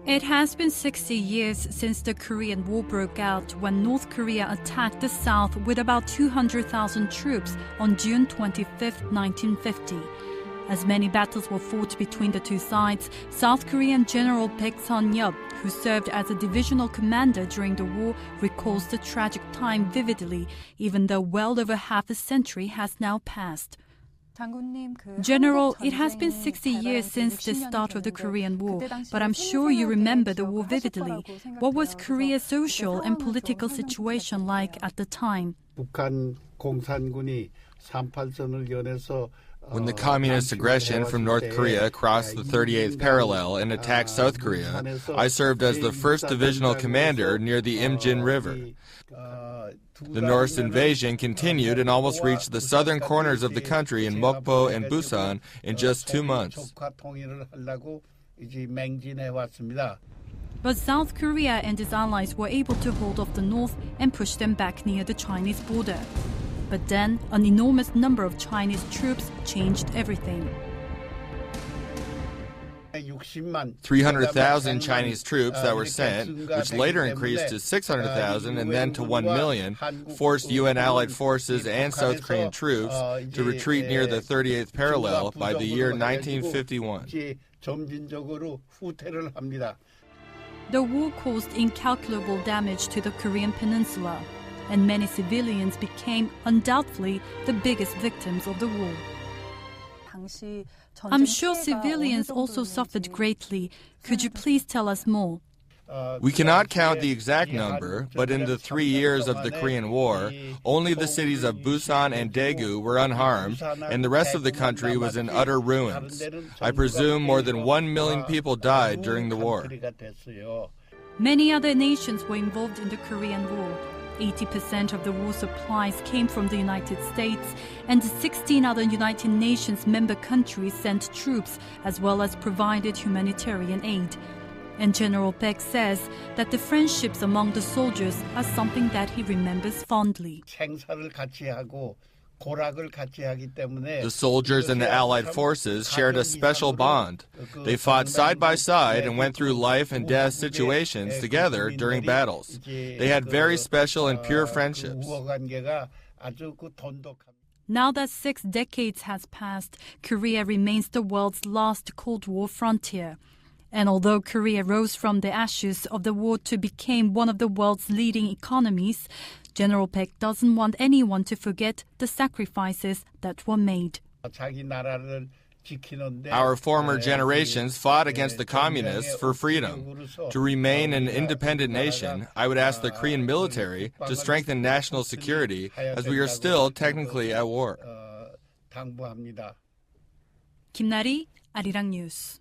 It has been 60 years since the Korean War broke out when North Korea attacked the South with about 200,000 troops on June 25, 1950. As many battles were fought between the two sides, South Korean General Baek Sun-yeop, who served as a divisional commander during the war, recalls the tragic time vividly, even though well over half a century has now passed. General, it has been 60 years since the start of the Korean War, but I'm sure you remember the war vividly. What was Korea's social and political situation like at the time? When the communist aggression from North Korea crossed the 38th parallel and attacked South Korea, I served as the 1st Divisional Commander near the Imjin River. The North's invasion continued and almost reached the southern corners of the country in Mokpo and Busan in just 2 months. But South Korea and its allies were able to hold off the North and push them back near the Chinese border. But then, an enormous number of Chinese troops changed everything. 300,000 Chinese troops that were sent, which later increased to 600,000 and then to 1 million, forced UN allied forces and South Korean troops to retreat near the 38th parallel by the year 1951. The war caused incalculable damage to the Korean peninsula, and many civilians became undoubtedly the biggest victims of the war. I'm sure civilians also suffered greatly. Could you please tell us more? We cannot count the exact number, but in the 3 years of the Korean War, only the cities of Busan and Daegu were unharmed, and the rest of the country was in utter ruins. I presume more than 1 million people died during the war. Many other nations were involved in the Korean War. 80% of the war supplies came from the United States, and 16 other United Nations member countries sent troops as well as provided humanitarian aid. And General Baek says that the friendships among the soldiers are something that he remembers fondly. The soldiers and the Allied forces shared a special bond. They fought side by side and went through life and death situations together during battles. They had very special and pure friendships. Now that 6 decades has passed, Korea remains the world's last Cold War frontier. And although Korea rose from the ashes of the war to become one of the world's leading economies, General Baek doesn't want anyone to forget the sacrifices that were made. Our former generations fought against the communists for freedom. To remain an independent nation, I would ask the Korean military to strengthen national security, as we are still technically at war. 김나리, 아리랑 뉴스.